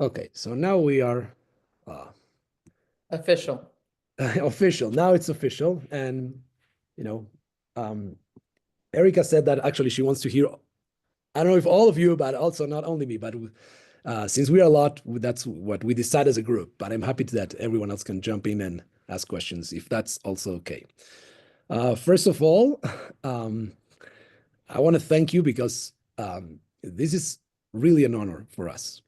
Okay, so now we are Official. official. Now it's official. And, you know, Erica said that actually she wants to hear, I don't know if all of you, but also not only me, but since we are a lot, that's what we decide as a group. But I'm happy that everyone else can jump in and ask questions if that's also okay. First of all, I want to thank you because this is really an honor for us.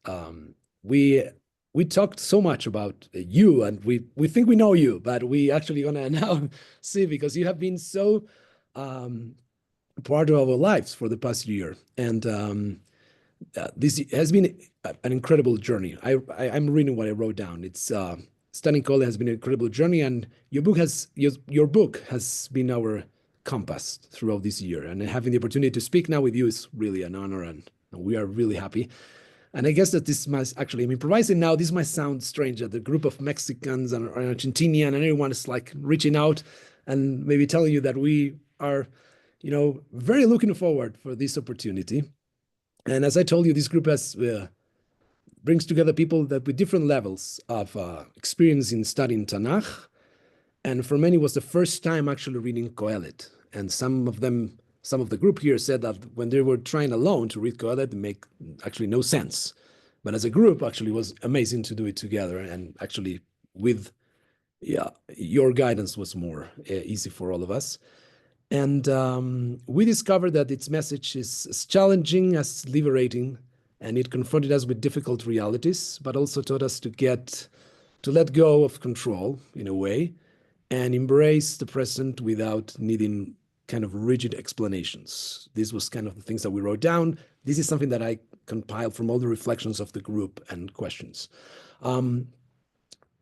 We talked so much about you, and we think we know you, but we actually gonna now see, because you have been so part of our lives for the past year, and this has been an incredible journey. I'm reading what I wrote down. It's studying Kohelet has been an incredible journey, and your book has been our compass throughout this year. And having the opportunity to speak now with you is really an honor, and we are really happy. And I guess that this must actually, I'm improvising now, this might sound strange that the group of Mexicans and Argentinian and everyone is like reaching out and maybe telling you that we are, very looking forward for this opportunity. And as I told you, this group has brings together people that with different levels of experience in studying Tanakh. And for many, it was the first time actually reading Kohelet. And some of the group here said that when they were trying alone to read Kohelet, it make actually no sense. But as a group, actually, it was amazing to do it together. And actually, with your guidance was more easy for all of us. And we discovered that its message is as challenging as liberating, and it confronted us with difficult realities, but also taught us to let go of control in a way, and embrace the present without needing kind of rigid explanations. This was kind of the things that we wrote down. This is something that I compiled from all the reflections of the group and questions.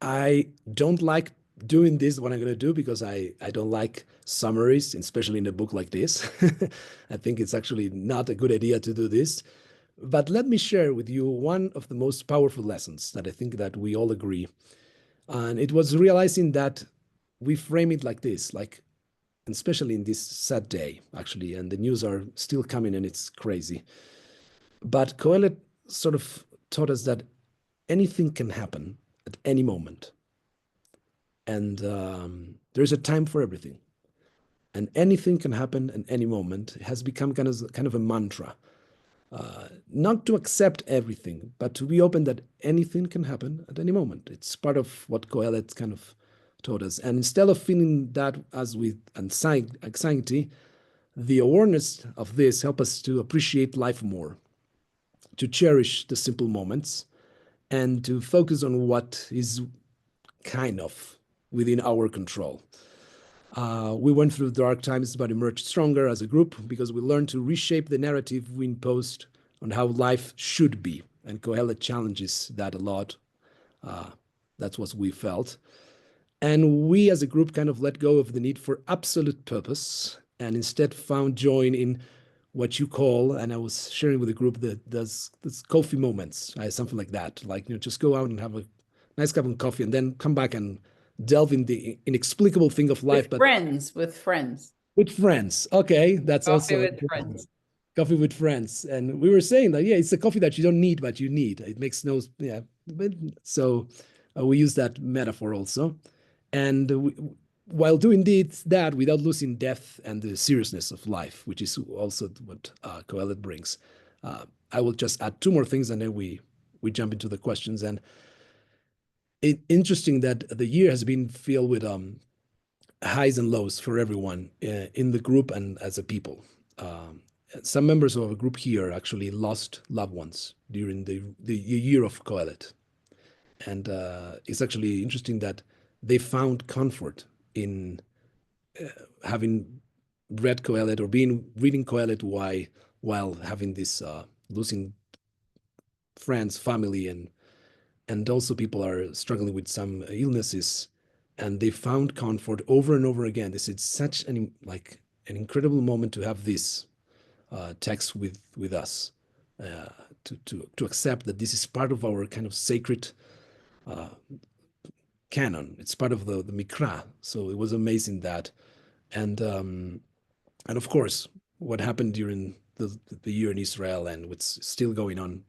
I don't like doing this, what I'm going to do, because I don't like summaries, especially in a book like this. I think it's actually not a good idea to do this. But let me share with you one of the most powerful lessons that I think that we all agree. And it was realizing that we frame it like this, like, especially in this sad day, actually, and the news are still coming and it's crazy. But Kohelet sort of taught us that anything can happen at any moment. And there's a time for everything. And anything can happen at any moment. It has become kind of a mantra. Not to accept everything, but to be open that anything can happen at any moment. It's part of what Kohelet kind of taught us. And instead of feeling that as with anxiety, the awareness of this help us to appreciate life more, to cherish the simple moments, and to focus on what is kind of within our control. We went through dark times, but emerged stronger as a group because we learned to reshape the narrative we imposed on how life should be. And Kohelet challenges that a lot. That's what we felt. And we as a group kind of let go of the need for absolute purpose and instead found joy in what you call, and I was sharing with the group that does coffee moments, something like that. Like, just go out and have a nice cup of coffee and then come back and delve in the inexplicable thing of life. With friends. With friends. Okay, that's coffee also with friends. Coffee with friends. And we were saying that, it's a coffee that you don't need, but you need. It makes no, But so we use that metaphor also. And while doing that without losing depth and the seriousness of life, which is also what Kohelet brings. I will just add two more things and then we jump into the questions. And interesting that the year has been filled with highs and lows for everyone in the group and as a people. Some members of a group here actually lost loved ones during the year of Kohelet. And it's actually interesting that they found comfort in having read Kohelet or reading Kohelet while having this losing friends, family, and also people are struggling with some illnesses, and they found comfort over and over again. This is such an incredible moment to have this text with us, to accept that this is part of our kind of sacred canon. It's part of the Mikra. So it was amazing that, and of course what happened during the year in Israel and what's still going on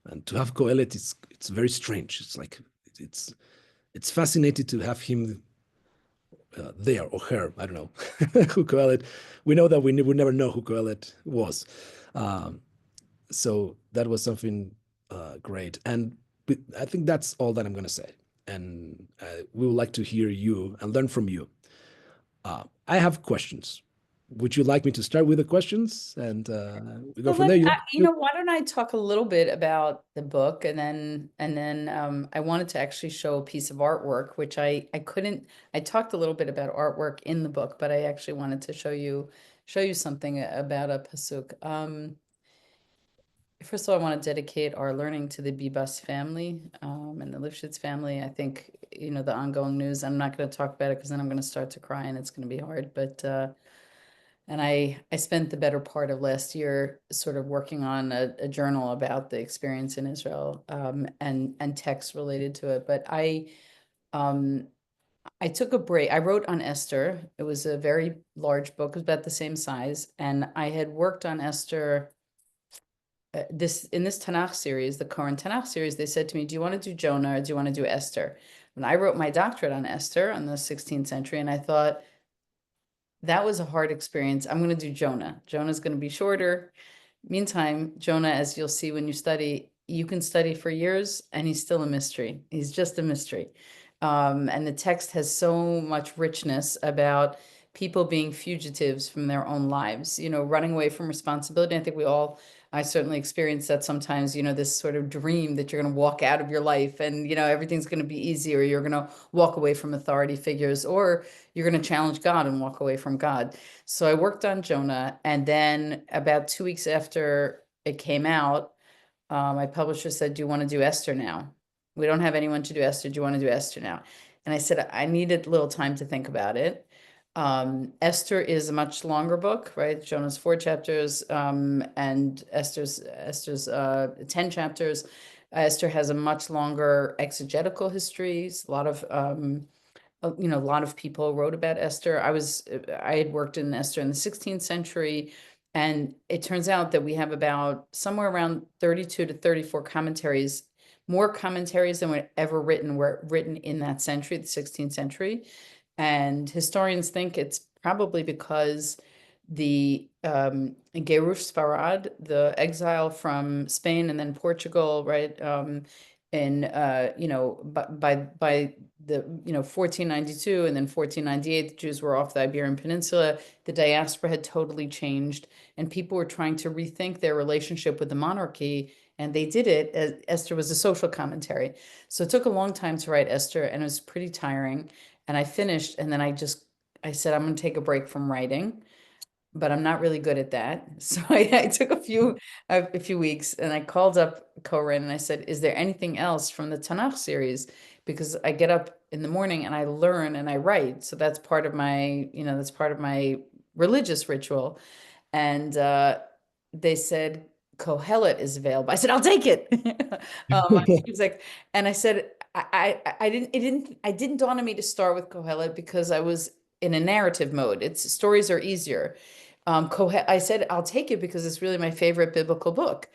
And to have Kohelet, it's very strange. It's like it's fascinating to have him there, or her, I don't know, who Kohelet. We know that we would never know who Kohelet was. So that was something great. And I think that's all that I'm going to say. And we would like to hear you and learn from you. I have questions. Would you like me to start with the questions and we go So from there? why don't I talk a little bit about the book, and then I wanted to actually show a piece of artwork, which I couldn't. I talked a little bit about artwork in the book, but I actually wanted to show you something about a pasuk. First of all, I want to dedicate our learning to the Bibas family and the Lifshitz family. I think, the ongoing news, I'm not going to talk about it because then I'm going to start to cry and it's going to be hard. But and I spent the better part of last year sort of working on a journal about the experience in Israel and texts related to it. But I took a break. I wrote on Esther. It was a very large book. It was about the same size. And I had worked on Esther in this Tanakh series, the current Tanakh series. They said to me, do you want to do Jonah or do you want to do Esther? And I wrote my doctorate on Esther in the 16th century. And I thought, that was a hard experience. I'm going to do Jonah. Jonah's going to be shorter. Meantime, Jonah, as you'll see when you study, you can study for years and he's still a mystery. He's just a mystery. And the text has so much richness about people being fugitives from their own lives, running away from responsibility. I think I certainly experienced that sometimes, this sort of dream that you're going to walk out of your life and, everything's going to be easy, or you're going to walk away from authority figures, or you're going to challenge God and walk away from God. So I worked on Jonah. And then about 2 weeks after it came out, my publisher said, do you want to do Esther now? We don't have anyone to do Esther. Do you want to do Esther now? And I said, I needed a little time to think about it. Esther is a much longer book, right? Jonah's 4 chapters, and Esther's 10 chapters. Esther has a much longer exegetical history. A lot of a lot of people wrote about Esther. I had worked in Esther in the 16th century, and it turns out that we have about somewhere around 32 to 34 commentaries. More commentaries than were ever written in that century, the 16th century. And historians think it's probably because the Gerush Sfarad, the exile from Spain and then Portugal, right? By the 1492 and then 1498, the Jews were off the Iberian Peninsula. The diaspora had totally changed, and people were trying to rethink their relationship with the monarchy. And they did it as Esther was a social commentary. So it took a long time to write Esther, and it was pretty tiring. And I finished, and then I said, I'm going to take a break from writing, but I'm not really good at that. So I took a few weeks, and I called up Corinne and I said, is there anything else from the Tanakh series? Because I get up in the morning and I learn and I write. So that's part of my religious ritual. And they said, Kohelet is available. I said, I'll take it. He's like, and I said, it didn't dawn on me to start with Kohelet because I was in a narrative mode. Stories are easier. I said, I'll take it because it's really my favorite biblical book.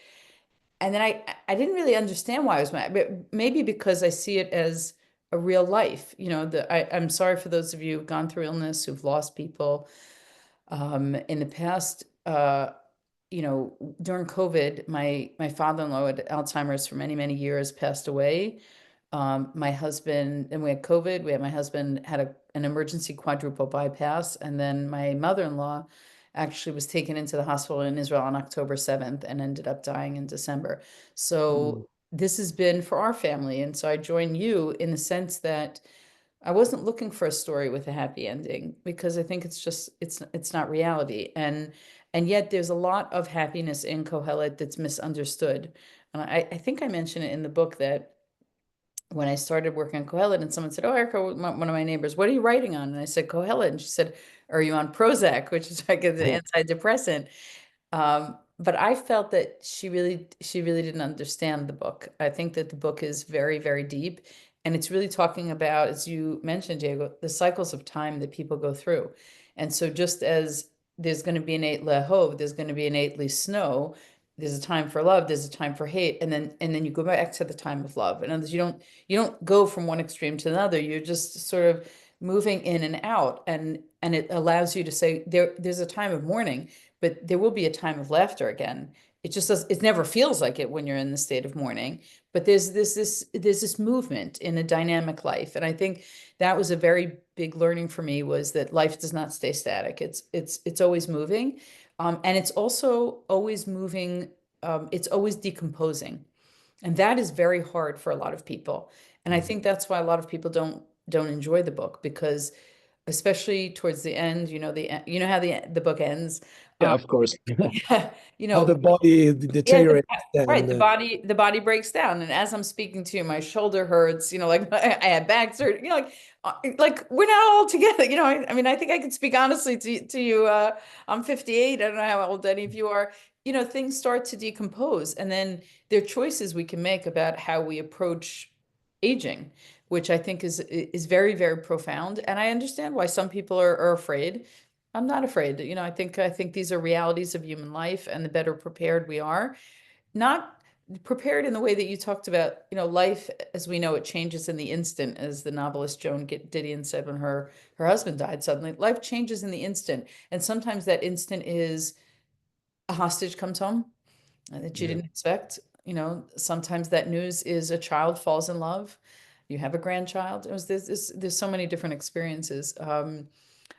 And then I didn't really understand why I was mad, but maybe because I see it as a real life. I'm sorry for those of you who've gone through illness, who've lost people. In the past, during COVID, my father-in-law had Alzheimer's for many, many years, passed away. My husband, and we had COVID. My husband had an emergency quadruple bypass, and then my mother-in-law actually was taken into the hospital in Israel on October 7th and ended up dying in December. So this has been for our family, and so I join you in the sense that I wasn't looking for a story with a happy ending because I think it's not reality. And yet there's a lot of happiness in Kohelet that's misunderstood. And I think I mentioned it in the book that when I started working on Kohelet and someone said, oh, Erica, one of my neighbors, what are you writing on? And I said, Kohelet. And she said, are you on Prozac, which is like an antidepressant? But I felt that she really didn't understand the book. I think that the book is very, very deep. And it's really talking about, as you mentioned, Diego, the cycles of time that people go through. And so just as there's going to be an 8 lehov, there's going to be an 8 snow, there's a time for love, there's a time for hate, and then you go back to the time of love. In other words, you don't go from one extreme to another. You're just sort of moving in and out, and it allows you to say there's a time of mourning, but there will be a time of laughter again. It just does, it never feels like it when you're in the state of mourning, but there's this movement in a dynamic life. And I think that was a very big learning for me, was that life does not stay static. It's always moving. And it's also always moving, it's always decomposing. And that is very hard for a lot of people. And I think that's why a lot of people don't enjoy the book, because especially towards the end, you know how the book ends. Yeah, Um, of course. yeah, How the body yeah, deteriorates right. and The body breaks down, and as I'm speaking to you, my shoulder hurts. Like I had back surgery. Like we're not all together. I mean, I think I can speak honestly to you. I'm 58. I don't know how old any of you are. Things start to decompose, and then there are choices we can make about how we approach aging, which I think is very, very profound. And I understand why some people are afraid. I'm not afraid. I think these are realities of human life, and the better prepared we are, not prepared in the way that you talked about, life as we know it changes in the instant, as the novelist Joan Didion said when her husband died suddenly. Life changes in the instant, and sometimes that instant is a hostage comes home that you yeah. didn't expect. Sometimes that news is a child falls in love. You have a grandchild. It was there's so many different experiences.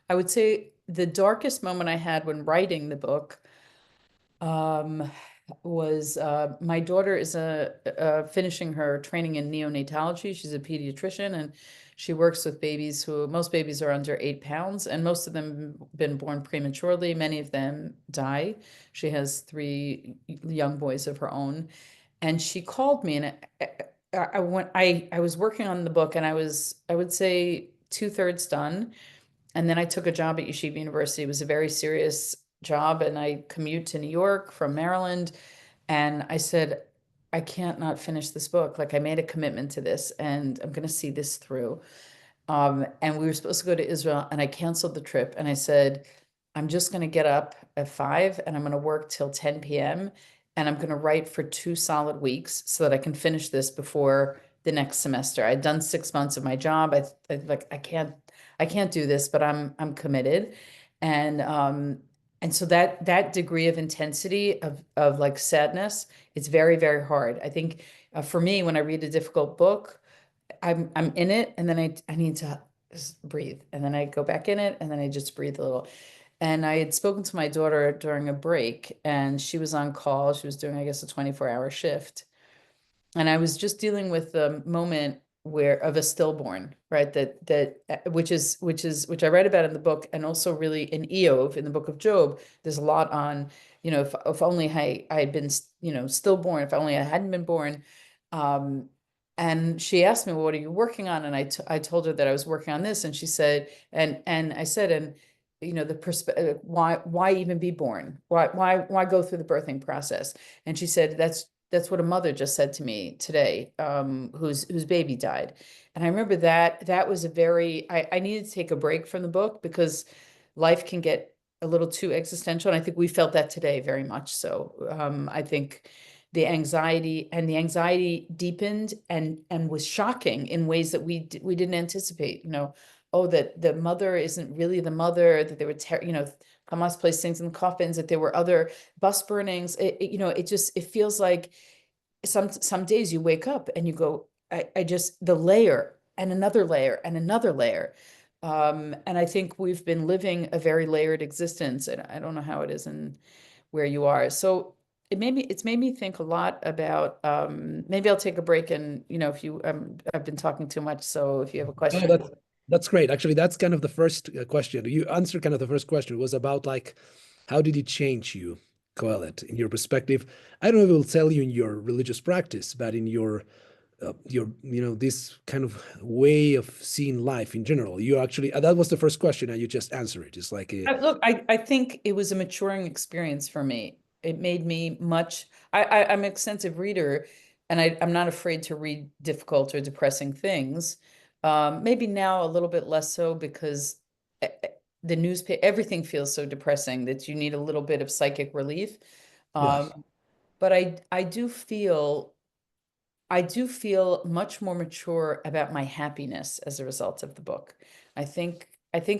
I would say the darkest moment I had when writing the book um, was my daughter is finishing her training in neonatology. She's a pediatrician, and she works with babies most babies are under 8 pounds, and most of them been born prematurely. Many of them die. She has 3 young boys of her own, and she called me, and I was working on the book, and I would say 2/3 done. And then I took a job at Yeshiva University. It was a very serious job, and I commute to New York from Maryland. And I said, I can't not finish this book. Like, I made a commitment to this, and I'm going to see this through. And we were supposed to go to Israel, and I canceled the trip. And I said, I'm just going to get up at 5, and I'm going to work till 10 p.m. And I'm going to write for 2 solid weeks so that I can finish this before the next semester. I'd done 6 months of my job. I can't do this, but I'm committed. And so that degree of intensity of like sadness, it's very, very hard. I think for me, when I read a difficult book, I'm in it, and then I need to just breathe, and then I go back in it, and then I just breathe a little. And I had spoken to my daughter during a break, and she was on call. She was doing, I guess, a 24-hour shift. And I was just dealing with the moment where of a stillborn, right? Which I write about in the book, and also really in Eov, in the book of Job. There's a lot on, if only I had been, stillborn, if only I hadn't been born. Um, and she asked me, well, what are you working on? And I told her that I was working on this, and she said, and I said, and the perspective, why even be born? Why go through the birthing process? And she said, that's what a mother just said to me today, whose baby died. And I remember that was I needed to take a break from the book, because life can get a little too existential. And I think we felt that today very much so. I think the anxiety deepened and was shocking in ways that we didn't anticipate. Oh, that the mother isn't really the mother, that they were, Hamas placed things in coffins, that there were other bus burnings. It feels like some days you wake up and you go, I just, the layer and another layer and another layer. And I think we've been living a very layered existence, and I don't know how it is in where you are. So it's made me think a lot about, maybe I'll take a break, and if you I've been talking too much, so if you have a Oh, question. that's great. Actually, that's kind of the first question. You answered kind of the first question. It was about like, how did it change you, Kohelet, in your perspective? I don't know if it will tell you in your religious practice, but in your this kind of way of seeing life in general. You actually that was the first question, and you just answered it. It's like Look, I think it was a maturing experience for me. It made me I'm an extensive reader, and I'm not afraid to read difficult or depressing things. Maybe now a little bit less so, because the newspaper, everything feels so depressing that you need a little bit of psychic relief. yes, Um, but I do feel much more mature about my happiness as a result of the book. I think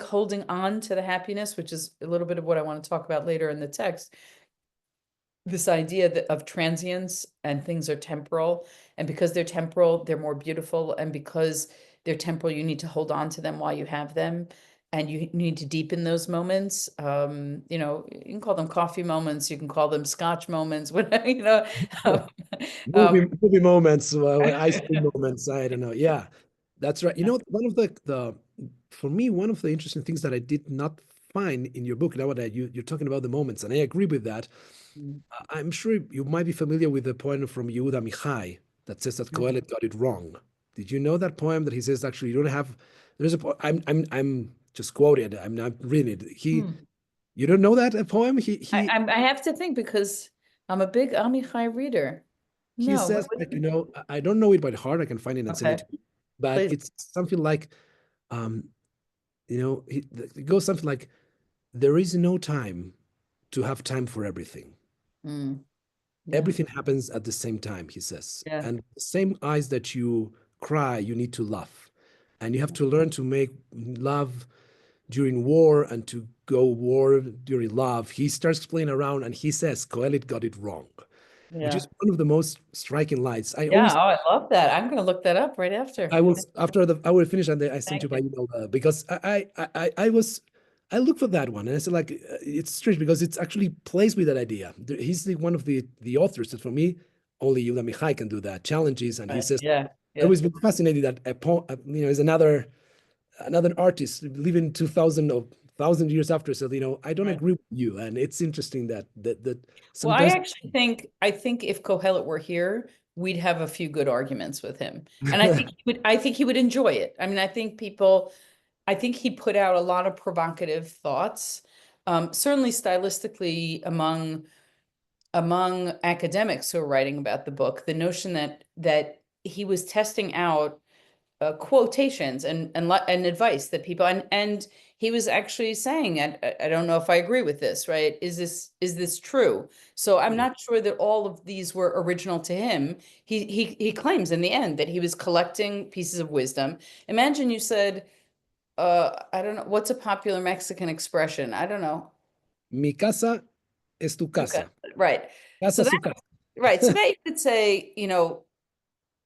holding on to the happiness, which is a little bit of what I want to talk about later in the text, this idea that of transience and things are temporal, and because they're temporal, they're more beautiful, and because they're temporal, you need to hold on to them while you have them, and you need to deepen those moments. You know, you can call them coffee moments, you can call them scotch moments, whatever, you know. Movie moments, ice cream moments. I don't know. Yeah, that's right. You know, one of the for me, one of the interesting things that I did not find in your book, now that you're talking about the moments, and I agree with that. I'm sure you might be familiar with the poem from Yehuda Michai that says that Kohelet got it wrong. Did you know that poem that he says actually you don't have? There's a I'm just quoting it. I'm not reading it. You don't know that a poem? I have to think because I'm a big Amichai reader. He No, says that, you know, I don't know it by heart. I can find it and send it okay, to you. But please. it's something like, um, you know, it goes something like, there is no time to have time for everything. Yeah, Everything happens at the same time, he says. yeah, And the same eyes that you cry, you need to laugh. And you have to learn to make love during war and to go war during love. He starts playing around and he says, Kohelet got it wrong, which yeah. is one of the most striking lines. I Yeah, always oh, I love that. I'm going to look that up right after. I will after I will finish and then I sent Thank you by you. email because I looked for that one and I said like it's strange because it's actually plays with that idea. He's one of the authors that for me only Yehuda Michai can do that challenges and he Right. says Yeah, I yeah. always been fascinated that you know is another artist living 2000 or 1,000 years after. So you know I don't Right. agree with you and it's interesting that Well, I sometimes actually think if Kohelet were here, we'd have a few good arguments with him. And I think he would enjoy it. I mean, I think he put out a lot of provocative thoughts. Certainly stylistically among academics who are writing about the book, the notion that he was testing out quotations and advice that people and he was actually saying, I don't know if I agree with this, right? Is this true? So I'm not sure that all of these were original to him. He claims in the end that he was collecting pieces of wisdom. Imagine you said, I don't know, what's a popular Mexican expression? I don't know. mi casa es tu Okay. casa, Right. So casa that su casa. right. So that you could say, you know,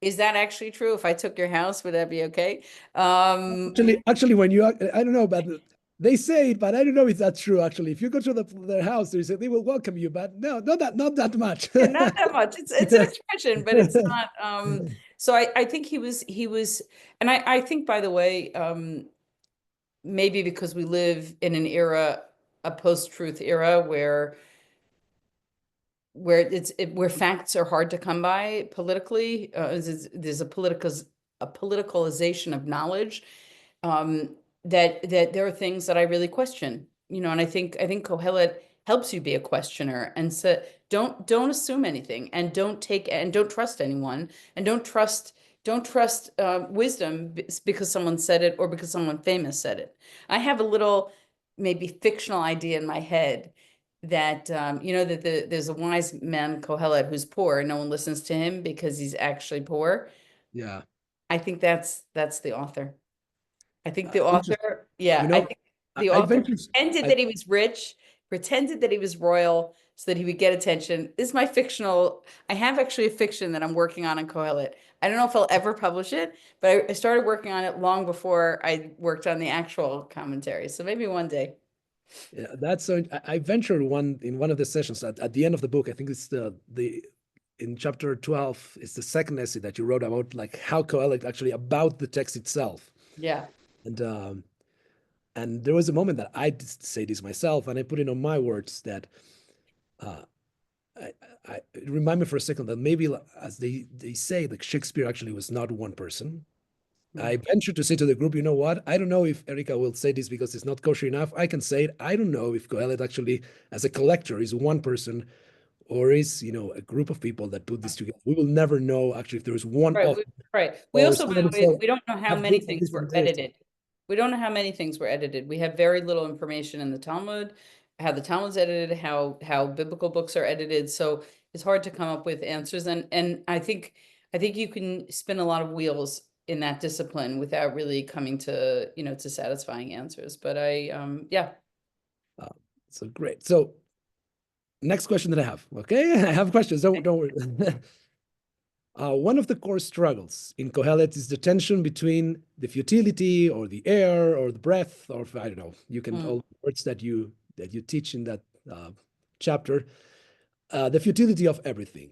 is that actually true? If I took your house, would that be okay? Actually, when you, I don't know, but they say it, but I don't know if that's true. Actually, if you go to their house, they will welcome you, but no, not that much. Yeah, not that much. It's an expression, but it's not. So I think he was, and I think, by the way, maybe because we live in an era, a post-truth era where facts are hard to come by politically. There's a politicalization of knowledge. That there are things that I really question, you know, and I think Kohelet helps you be a questioner, and so don't assume anything, and don't trust anyone, and don't trust wisdom because someone said it or because someone famous said it. I have a little maybe fictional idea in my head that you know that there's a wise man Kohelet who's poor and no one listens to him because he's actually poor. Yeah, I think that's the author. I think the interesting. author, yeah, You I know, think the I author ventured. pretended I that he was rich, pretended that he was royal so that he would get attention. This is my fictional, I have actually a fiction that I'm working on in Kohelet. I don't know if I'll ever publish it, but I started working on it long before I worked on the actual commentary. So maybe one day. Yeah, that's so. I ventured one of the sessions at the end of the book. I think it's the in chapter 12. It's the second essay that you wrote about like how Kohelet actually about the text itself. Yeah. And there was a moment that I did say this myself, and I put it on my words that uh, I, remind me for a second that maybe as they say, like Shakespeare actually was not one person. I venture to say to the group, you know what? I don't know if Erica will say this because it's not kosher enough. I can say it. I don't know if Kohelet actually, as a collector, is one person or is, you know, a group of people that put this together. We will never know actually if there is one Right, author right. We or also, by some of the them way, still we don't know how have many books of things were different days. edited. We don't know how many things were edited. We have very little information in the Talmud, how the Talmud's edited, how biblical books are edited. So it's hard to come up with answers. And I think you can spin a lot of wheels in that discipline without really coming to, to satisfying answers. But yeah. So great. So next question that I have, okay? I have questions, don't worry. One of the core struggles in Kohelet is the tension between the futility or the air or the breath, or I don't know, you can, all the words that you teach in that chapter, the futility of everything.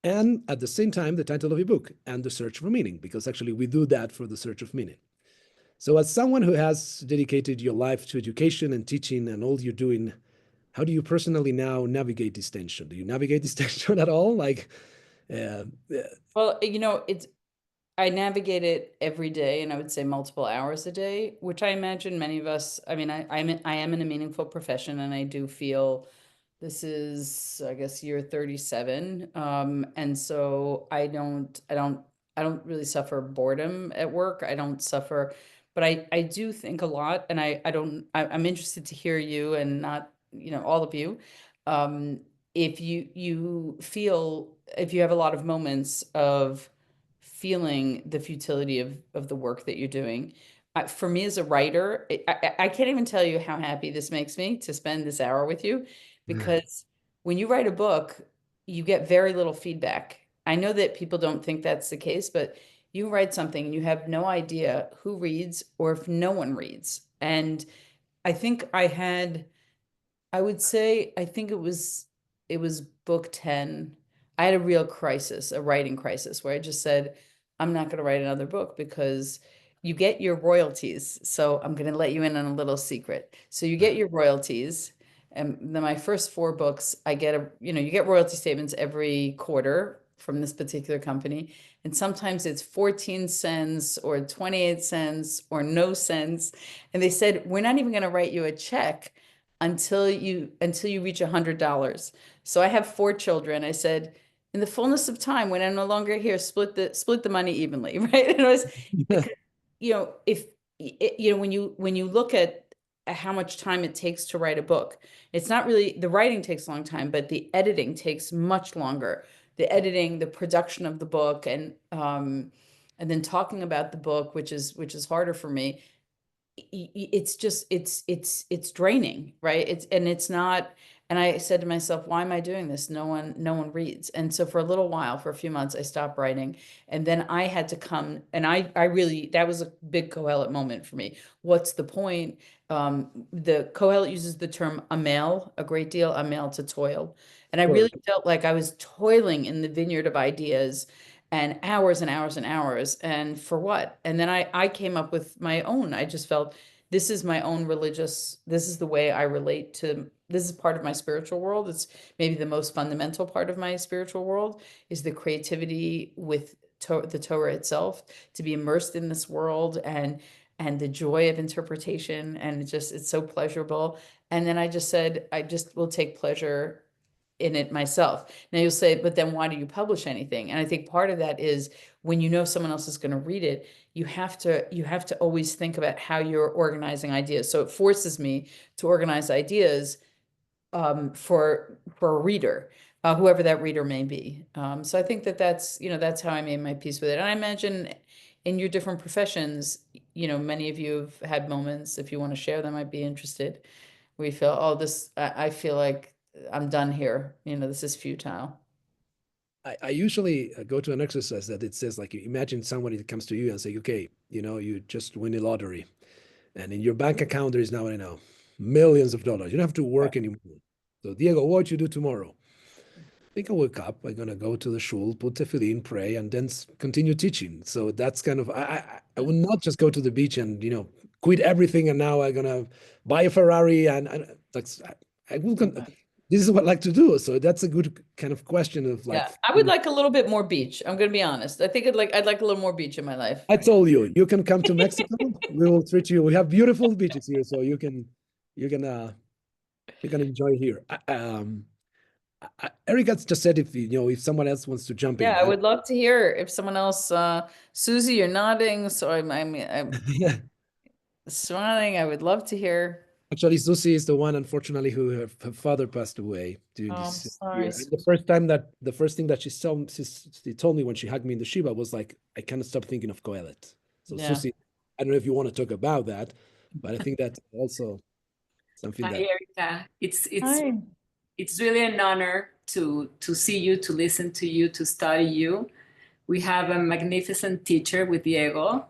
And at the same time, the title of your book and the search for meaning, because actually we do that for the search of meaning. So as someone who has dedicated your life to education and teaching and all you're doing, how do you personally now navigate this tension? Do you navigate this tension at all? Like, Well, I navigate it every day, and I would say multiple hours a day, which I imagine many of us, I mean, I am in a meaningful profession, and I do feel this is, I guess, year 37. And so I don't really suffer boredom at work. I don't suffer, but I do think a lot, and I'm interested to hear you, and not, all of you. If if you have a lot of moments of feeling the futility of the work that you're doing. For me as a writer, I can't even tell you how happy this makes me to spend this hour with you, because when you write a book, you get very little feedback. I know that people don't think that's the case, but you write something and you have no idea who reads or if no one reads. And I think I would say, I think it was book 10. I had a real crisis, a writing crisis, where I just said, I'm not going to write another book, because you get your royalties. So I'm going to let you in on a little secret. So you get your royalties. And then my first 4 books, I get you get royalty statements every quarter from this particular company. And sometimes it's 14 cents or 28 cents or no cents. And they said, we're not even going to write you a check until you reach $100. So I have 4 children. I said, in the fullness of time, when I'm no longer here, split the money evenly, right? And it was, because, if when you look at how much time it takes to write a book, it's not really, the writing takes a long time, but the editing takes much longer. The editing, the production of the book, and then talking about the book, which is harder for me. It's just it's draining, right? It's not. And I said to myself, why am I doing this? No one reads. And so for a little while, for a few months, I stopped writing. And then I had to come, and I really, that was a big Kohelet moment for me. What's the point? The Kohelet uses the term amel a great deal, amel, to toil. And I really felt like I was toiling in the vineyard of ideas, and hours and hours and hours. And for what? And then I came up with my own. I just felt, this is my own this is the way I relate to, this is part of my spiritual world. It's maybe the most fundamental part of my spiritual world, is the creativity with the Torah itself, to be immersed in this world, and the joy of interpretation. And it's so pleasurable. And then I just said, I just will take pleasure in it myself. Now you'll say, but then why do you publish anything? And I think part of that is, when you know someone else is going to read it, you have to always think about how you're organizing ideas. So it forces me to organize ideas for a reader, whoever that reader may be. So I think that's how I made my peace with it. And I imagine in your different professions, many of you have had moments, if you want to share them, I'd be interested, where you feel, oh, I feel like I'm done here. This is futile. I usually go to an exercise that it says, like, you imagine somebody that comes to you and say, okay, you just win the lottery, and in your bank account there is now, millions of dollars. You don't have to work anymore. So Diego, what you do tomorrow? I think I wake up, I'm gonna go to the shul, put tefillin, pray, and then continue teaching. So that's kind of, I would not just go to the beach and quit everything, and now I'm gonna buy a Ferrari, and that's, I will this is what I like to do. So that's a good kind of question of, like, Yeah, I would like a little bit more beach. I'm going to be honest. I think I'd like a little more beach in my life. I told you, you can come to Mexico. We will treat you. We have beautiful beaches here, so you can enjoy here. Erica just said, if someone else wants to jump Yeah, in. I would love to hear if someone else, Susie, you're nodding, so I'm smiling. I would love to hear. Actually, Susie is the one, unfortunately, who her father passed away during Oh, I'm this sorry. year. And the first thing that she told me when she hugged me in the Shiva was like, I cannot stop thinking of Kohelet. So Yeah. Susie, I don't know if you want to talk about that, but I think that's also something Hi, that Erica. Hi. It's really an honor to see you, to listen to you, to study you. We have a magnificent teacher with Diego,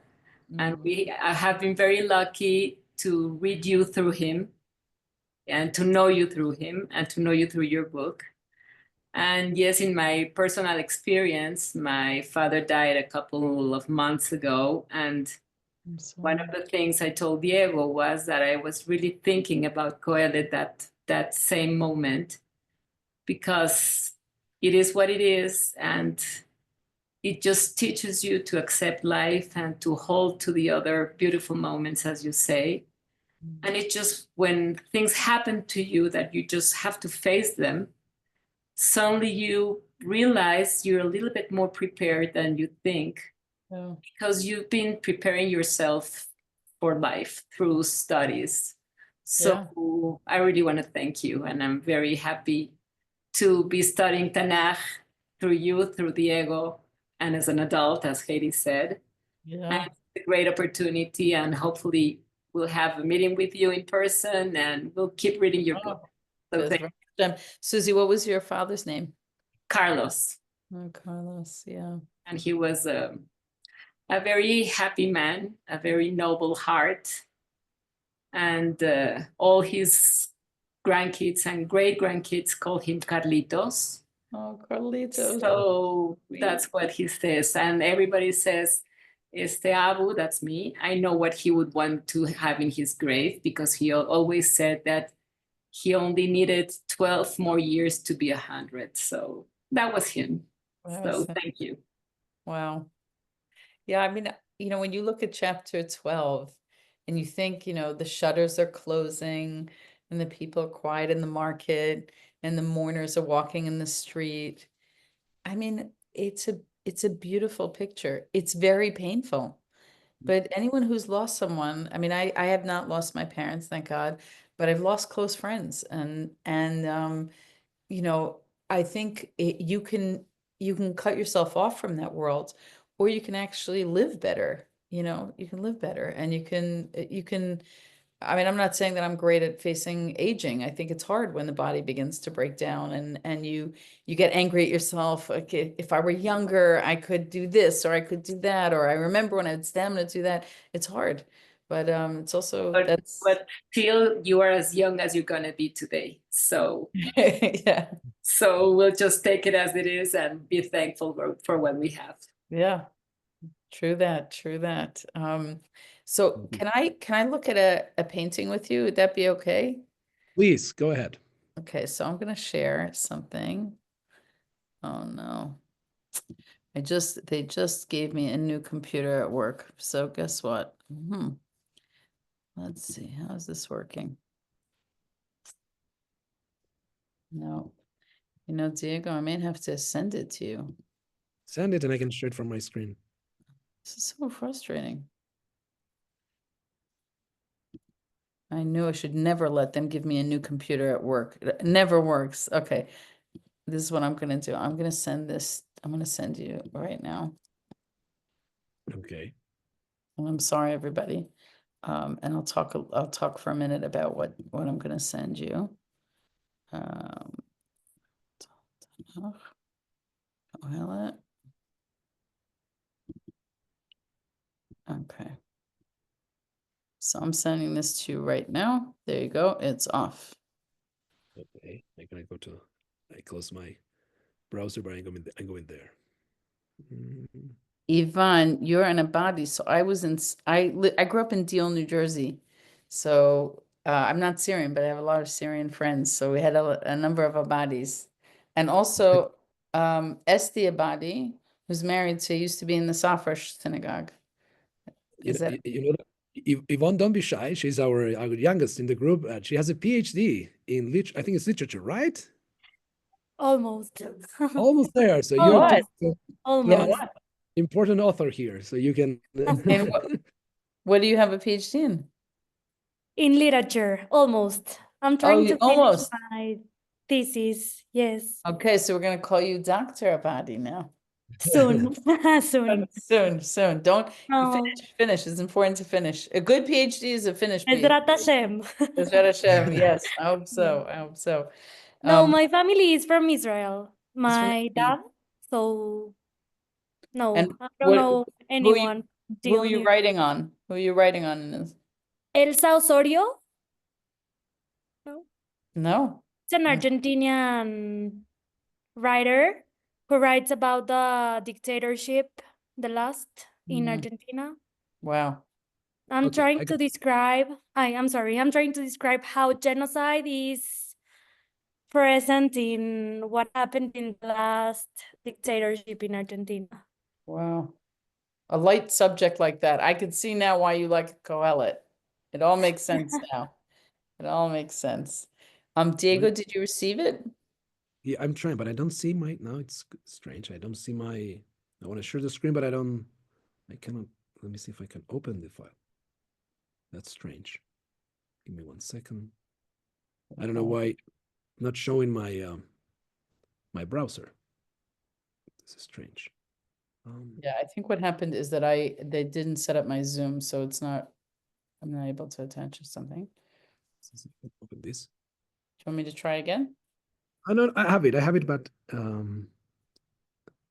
and I have been very lucky to read you through him and to know you through him and to know you through your book. And yes, in my personal experience, my father died a couple of months ago, and I'm one sorry. of the things I told Diego was that I was really thinking about Kohelet that same moment, because it is what it is, and it just teaches you to accept life and to hold to the other beautiful moments, as you say. And it just, when things happen to you that you just have to face them, suddenly you realize you're a little bit more prepared than you think, Yeah. because you've been preparing yourself for life through studies. So I really want to thank you, and I'm very happy to be studying Tanakh through you, through Diego, and as an adult, as Heidi said. Yeah. And it's a great opportunity, and hopefully we'll have a meeting with you in person, and we'll keep reading your book. So thank you. Susie, what was your father's name? Carlos. Oh, Carlos, yeah. And he was a very happy man, a very noble heart, and all his grandkids and great grandkids call him Carlitos. Oh, Carlitos. So that's what he says, and everybody says, Abu, that's me. I know what he would want to have in his grave, because he always said that he only needed 12 more years to be 100. So that was him. Wow, So thank you. Wow. Yeah, I mean, when you look at chapter 12 and you think, the shutters are closing and the people are quiet in the market and the mourners are walking in the street. I mean, it's a beautiful picture. It's very painful. But anyone who's lost someone, I mean, I have not lost my parents, thank God, but I've lost close friends. And I think you can cut yourself off from that world, or you can actually live better. You can live better, and you can. I mean, I'm not saying that I'm great at facing aging. I think it's hard when the body begins to break down, and you get angry at yourself. Like, if I were younger, I could do this, or I could do that, or I remember when I had stamina to do that. It's hard, but it's also But still, you are as young as you're gonna be today. So yeah. So we'll just take it as it is and be thankful for what we have. Yeah. True that. So can I look at a painting with you? Would that be okay? please go ahead. Okay, so I'm gonna share something. Oh no. They just gave me a new computer at work. So guess what? Let's see, how's this working? No. Diego, I may have to send it to you. Send it and I can share it from my screen. This is so frustrating. I knew I should never let them give me a new computer at work. It never works. Okay. This is what I'm going to do. I'm going to send this. I'm going to send you right now. Okay. And I'm sorry, everybody. And I'll talk for a minute about what I'm going to send you. Kohelet. Okay. So I'm sending this to you right now. There you go. It's off. Okay. I close my browser, but I'm going there. Yvonne, you're in a body. So I grew up in Deal, New Jersey. So I'm not Syrian, but I have a lot of Syrian friends. So we had a number of Abadis. And also Esti Abadi, who's married to, used to be in the Safrash synagogue. Yvonne, don't be shy. She's our youngest in the group. She has a PhD in I think it's literature, right? Almost. Almost there. So Oh, you're what? Almost. important author here. So you can. And what do you have a PhD in? In literature, almost. I'm Oh, trying you to finish almost. my thesis. Yes, Okay, so we're gonna call you Dr. Abadi now. soon, soon. Soon. Don't No, finish. It's important to finish. A good PhD is a finished PhD. Ezrat Hashem. Ezrat Hashem, yes. I hope so. I hope so. No, my family is from Israel. It's from My dad. So no, And I what don't know who are you anyone who still are you here. writing on? Who are you writing on in this? Elsa Osorio. No, No. it's an No. Argentinian writer who writes about the dictatorship, the last in Argentina. Wow. I'm Okay, trying to describe, I'm sorry, I'm trying to describe how genocide is present in what happened in the last dictatorship in Argentina. Wow. A light subject like that. I can see now why you like Kohelet. It all makes sense now. It all makes sense. Diego, did you receive it? Yeah, I'm trying, but I don't see my, now it's strange. I don't see my, I want to share the screen, but I cannot, let me see if I can open the file. That's strange. Give me 1 second. I don't know why not showing my, my browser. This is strange. Yeah, I think what happened is that they didn't set up my Zoom, so I'm not able to attach or something. Let's see if I can open this. Do you want me to try again? No, I have it, but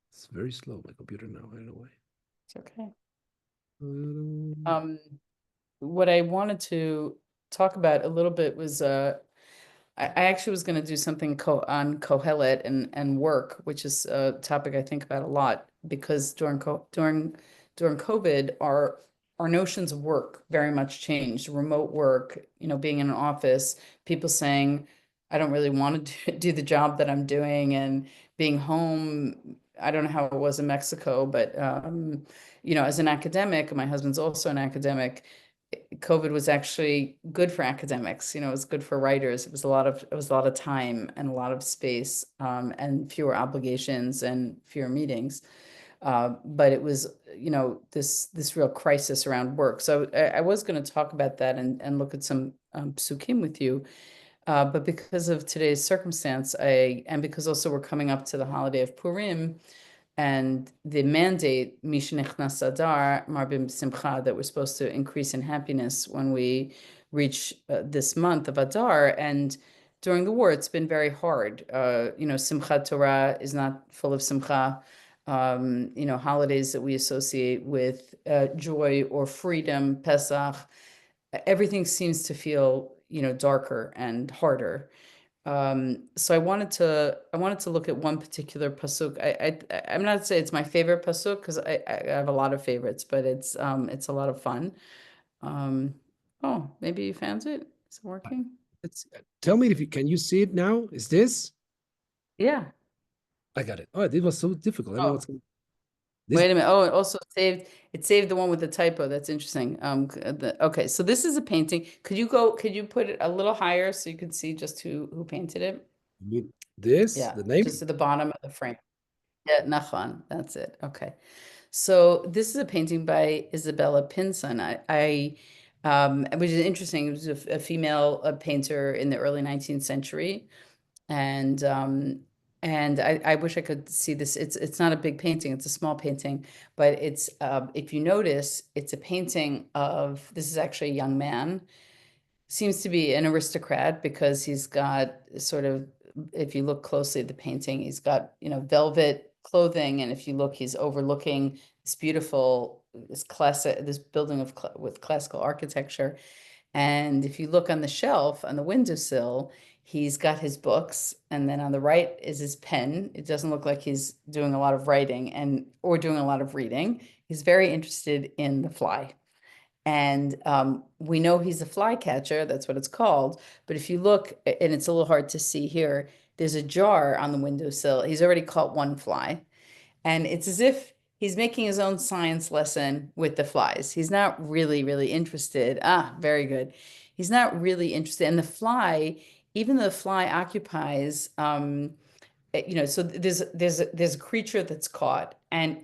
it's very slow, my computer now. I don't know why. It's okay. Um, What I wanted to talk about a little bit was I actually was going to do something on Kohelet and work, which is a topic I think about a lot because during COVID, our notions of work very much changed. Remote work, being in an office, people saying, I don't really want to do the job that I'm doing, and being home. I don't know how it was in Mexico, but as an academic, my husband's also an academic. COVID was actually good for academics. It was good for writers. It was a lot of time and a lot of space, and fewer obligations and fewer meetings. But it was, this real crisis around work. So I was going to talk about that and look at some psukim with you. But because of today's circumstance, and because also we're coming up to the holiday of Purim, and the mandate, Mishnechnas Adar, Marbim Simcha, that we're supposed to increase in happiness when we reach this month of Adar. And during the war, it's been very hard. Simchat Torah is not full of simcha. Holidays that we associate with joy or freedom, Pesach, everything seems to feel, darker and harder. So I wanted to look at one particular pasuk. I'm not say it's my favorite pasuk because I have a lot of favorites, but it's a lot of fun. Oh, maybe you found it. Is it working? Tell me can you see it now? Is this? Yeah. I got it. Oh, it was so difficult. I don't know what's going on. Wait a minute. Oh, it also saved the one with the typo. That's interesting. Okay, so this is a painting. Could you put it a little higher so you could see just who painted it? This, Yeah, the name? just at the bottom of the frame. Yeah, Nachon. That's it. Okay. So this is a painting by Isabella Pinson. Which is interesting. It was a female painter in the early 19th century, and I wish I could see this. It's not a big painting. It's a small painting, but it's if you notice, it's a painting of, this is actually a young man. Seems to be an aristocrat because he's got sort of, if you look closely at the painting, he's got, velvet clothing. And if you look, he's overlooking this beautiful, this building with classical architecture. And if you look on the shelf, on the windowsill, he's got his books. And then on the right is his pen. It doesn't look like he's doing a lot of writing or doing a lot of reading. He's very interested in the fly. And we know he's a fly catcher, that's what it's called. But if you look, and it's a little hard to see here, there's a jar on the windowsill. He's already caught one fly. And it's as if he's making his own science lesson with the flies. He's not really, really interested. Very good. He's not really interested. And the fly, even though the fly occupies, so there's a creature that's caught. And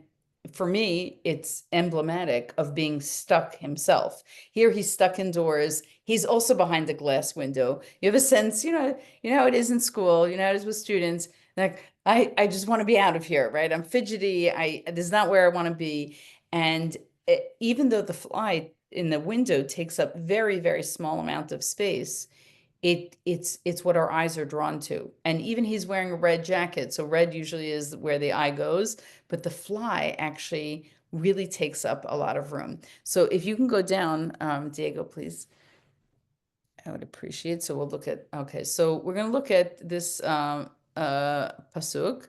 for me, it's emblematic of being stuck himself. Here he's stuck indoors. He's also behind a glass window. You have a sense, you know how it is in school, you know how it is with students. Like, I just want to be out of here, right? I'm fidgety. This is not where I want to be. And even though the fly in the window takes up very, very small amount of space, it's what our eyes are drawn to. And even he's wearing a red jacket. So red usually is where the eye goes, but the fly actually really takes up a lot of room. So if you can go down, Diego, please. I would appreciate. So we'll look at, okay, so we're going to look at this pasuk.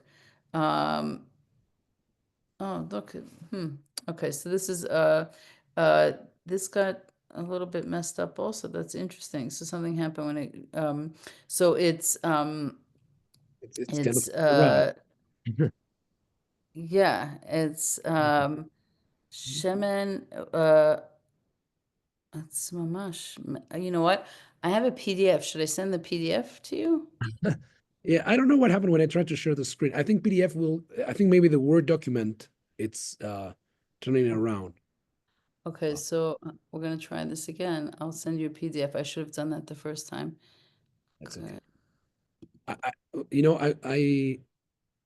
Oh, look. Okay, so this is this got a little bit messed up also. That's interesting. So something happened when it so it's kind it's of yeah, it's Shemen it's mamash. You know what? I have a PDF. Should I send the PDF to you? Yeah, I don't know what happened when I tried to share the screen. I think PDF will, I think maybe the Word document, it's turning it around. Okay, so we're gonna try this again. I'll send you a PDF. I should have done that the first time. That's Okay. okay.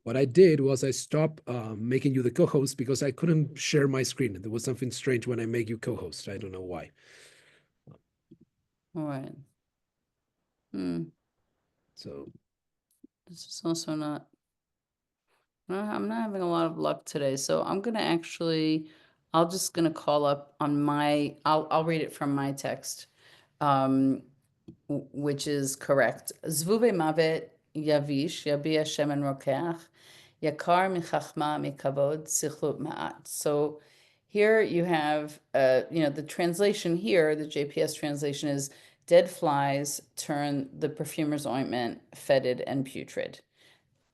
What I did was I stopped making you the co-host because I couldn't share my screen. There was something strange when I make you co-host. I don't know why. All right. So This is also not, I'm not having a lot of luck today. So I'm gonna actually, I'll just gonna call up on my, I'll read it from my text, which is correct. Zvuve mavet yavish yabia shemen rokeach yakar michachma mikavod sichlut ma'at. So here you have, the translation here, the JPS translation is dead flies turn the perfumer's ointment fetid and putrid.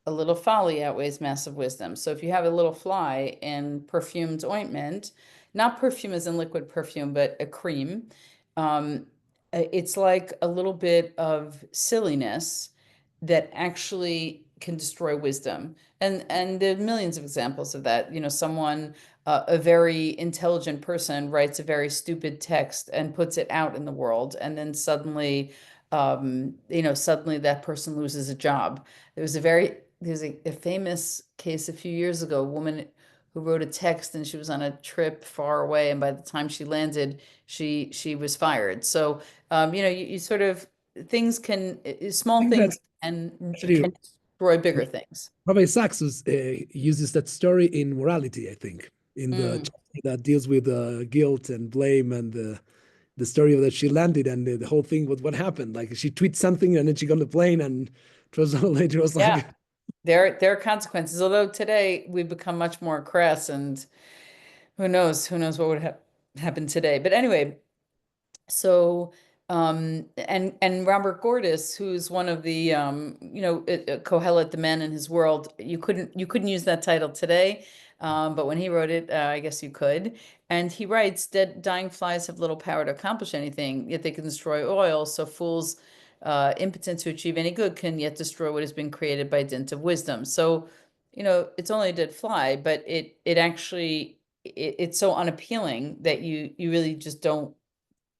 A little folly outweighs massive wisdom. So if you have a little fly in perfumed ointment, not perfume as in liquid perfume, but a cream, it's like a little bit of silliness that actually can destroy wisdom. And there are millions of examples of that. Someone, a very intelligent person writes a very stupid text and puts it out in the world, and then suddenly, suddenly that person loses a job. There's a famous case a few years ago, a woman who wrote a text and she was on a trip far away, and by the time she landed, she was fired. So you sort of small think things that can actually destroy bigger things. Rabbi Sachs uses that story in morality, I think, in the chapter that deals with guilt and blame and the story of that she landed and the whole thing with what happened. Like she tweets something and then she got on the plane and it was later it was like Yeah, there are consequences. Although today we've become much more crass, and who knows what would happen today. But anyway, so and Robert Gordis, who's one of the Kohelet, the man in his world, you couldn't use that title today, but when he wrote it, I guess you could. And he writes, "Dead dying flies have little power to accomplish anything, yet they can destroy oil. So fools, impotent to achieve any good, can yet destroy what has been created by dint of wisdom." So, it's only a dead fly, but it actually it's so unappealing that you really just don't,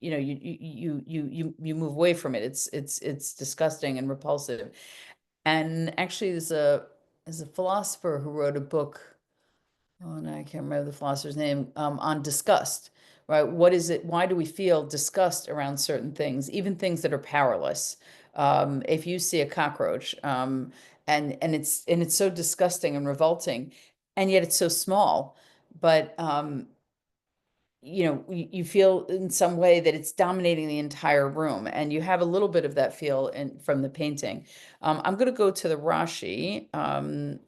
you move away from it. It's disgusting and repulsive. And actually there's a philosopher who wrote a book, oh no, I can't remember the philosopher's name, on disgust, right? What is it? Why do we feel disgust around certain things, even things that are powerless? If you see a cockroach, and it's so disgusting and revolting, and yet it's so small, but you feel in some way that it's dominating the entire room, and you have a little bit of that feel from the painting. I'm going to go to the Rashi.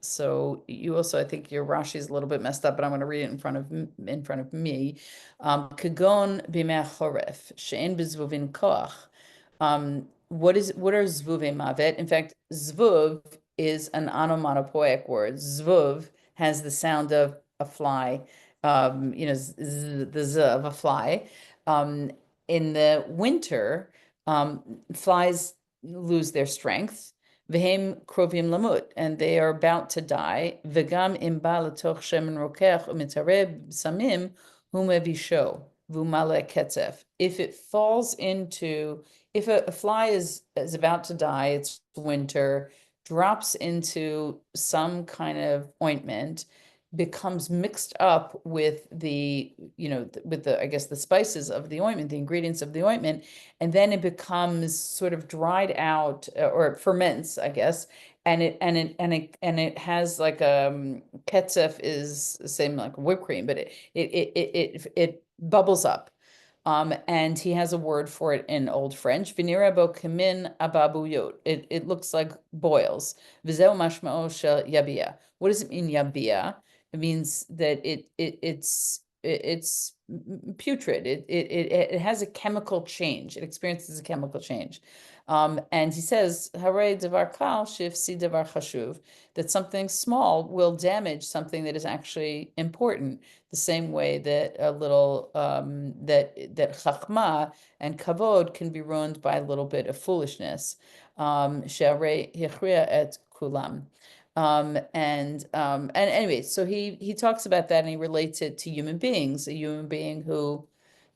So you also, I think your Rashi is a little bit messed up, but I'm going to read it in front of me. Kagon b'mei choref she'en b'zvuvin koach. What are zvuve mavet? In fact, zvuv is an onomatopoeic word. Zvuv has the sound of a fly. The z of a fly. In the winter, flies lose their strength. V'hem krovim lamut, and they are about to die. V'gam im ba latoch shemen rokech u'mitareb samim hu mevisho v'umale ketzef. If it falls into, if a fly is about to die, it's winter, drops into some kind of ointment, becomes mixed up with the, with the, I guess, the spices of the ointment, the ingredients of the ointment, and then it becomes sort of dried out, or it ferments, I guess, and it has like ketzef is the same like whipped cream, but it bubbles up. And he has a word for it in Old French. Vinira bo kamin ababuyot. It looks like boils. V'zeu mashma'o shel yabia. What does it mean, yabia? It means that it's putrid. It has a chemical change. It experiences a chemical change. And he says, Hare devar kal shifsi devar chashuv, that something small will damage something that is actually important, the same way that a little, that chachma and kavod can be ruined by a little bit of foolishness. She'arei hichria et kulam. And anyway, so he talks about that, and he relates it to human beings, a human being who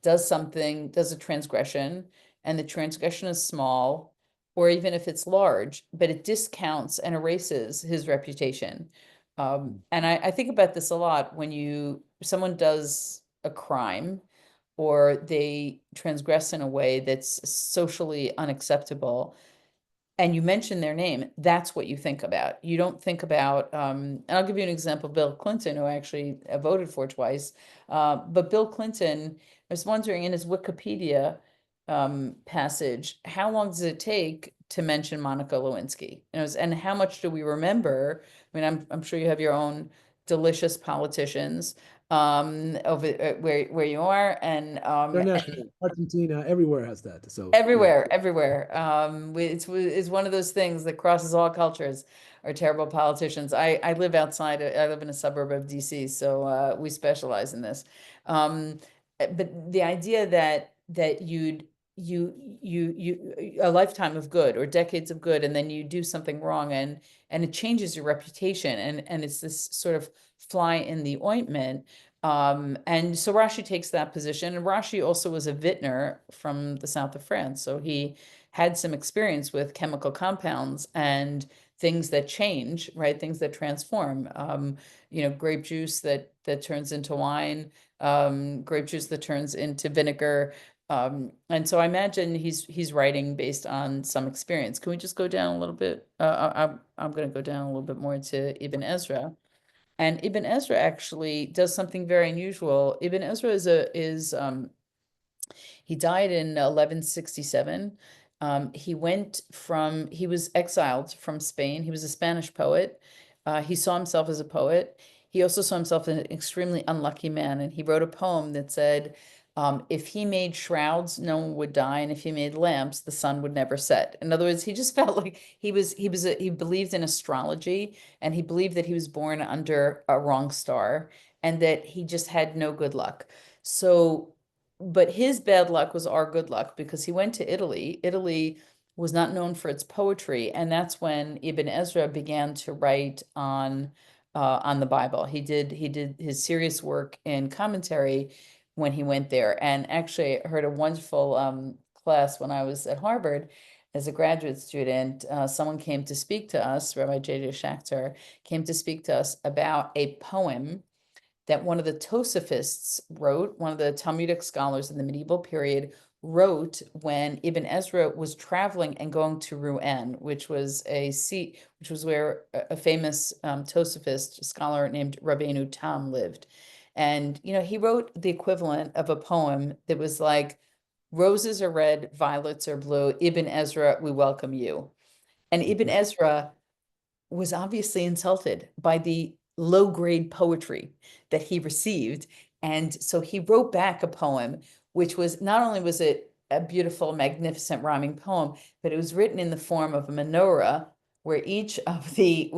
does something, does a transgression, and the transgression is small, or even if it's large, but it discounts and erases his reputation. And I think about this a lot when someone does a crime, or they transgress in a way that's socially unacceptable, and you mention their name, that's what you think about. You don't think about, and I'll give you an example, Bill Clinton, who I actually voted for twice. But Bill Clinton, I was wondering, in his Wikipedia passage, how long does it take to mention Monica Lewinsky? And how much do we remember? I mean, I'm sure you have your own delicious politicians over where you are, and International, Argentina, everywhere has that. So everywhere. It's one of those things that crosses all cultures. Are terrible politicians. I live outside. I live in a suburb of DC, so we specialize in this. But the idea that you a lifetime of good or decades of good, and then you do something wrong, and it changes your reputation, and it's this sort of fly in the ointment. And so Rashi takes that position, and Rashi also was a vintner from the south of France, so he had some experience with chemical compounds and things that change, right? Things that transform. Grape juice that turns into wine, grape juice that turns into vinegar. And so I imagine he's writing based on some experience. Can we just go down a little bit? I'm going to go down a little bit more to Ibn Ezra. And Ibn Ezra actually does something very unusual. Ibn Ezra he died in 1167. He was exiled from Spain. He was a Spanish poet. He saw himself as a poet. He also saw himself as an extremely unlucky man. And he wrote a poem that said, if he made shrouds, no one would die. And if he made lamps, the sun would never set. In other words, he just felt like he believed in astrology, and he believed that he was born under a wrong star, and that he just had no good luck. So, but his bad luck was our good luck, because he went to Italy. Italy was not known for its poetry. And that's when Ibn Ezra began to write on the Bible. He did his serious work in commentary when he went there. And actually, I heard a wonderful class when I was at Harvard as a graduate student. Someone came to speak to us, Rabbi J.J. Schachter, came to speak to us about a poem that one of the Tosafists wrote, one of the Talmudic scholars in the medieval period, wrote when Ibn Ezra was traveling and going to Rouen, which was where a famous Tosafist scholar named Rabbeinu Tam lived. And, he wrote the equivalent of a poem that was like, roses are red, violets are blue, Ibn Ezra, we welcome you. And Ibn Ezra was obviously insulted by the low-grade poetry that he received. And so he wrote back a poem, which was, not only was it a beautiful, magnificent rhyming poem, but it was written in the form of a menorah, where each of the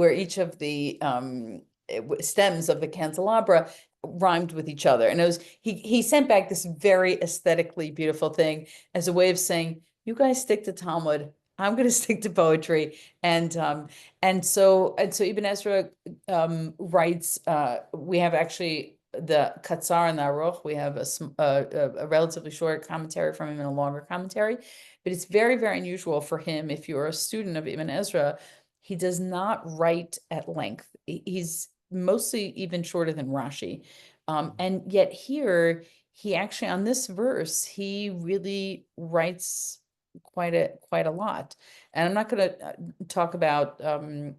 stems of the candelabra rhymed with each other. And he sent back this very aesthetically beautiful thing as a way of saying, you guys stick to Talmud, I'm going to stick to poetry. And so Ibn Ezra writes. We have actually the Katzar and the Aruch. We have a relatively short commentary from him and a longer commentary. But it's very, very unusual for him. If you're a student of Ibn Ezra, he does not write at length. He's mostly even shorter than Rashi. And yet here, he actually, on this verse, he really writes quite a lot. And I'm not going to talk about,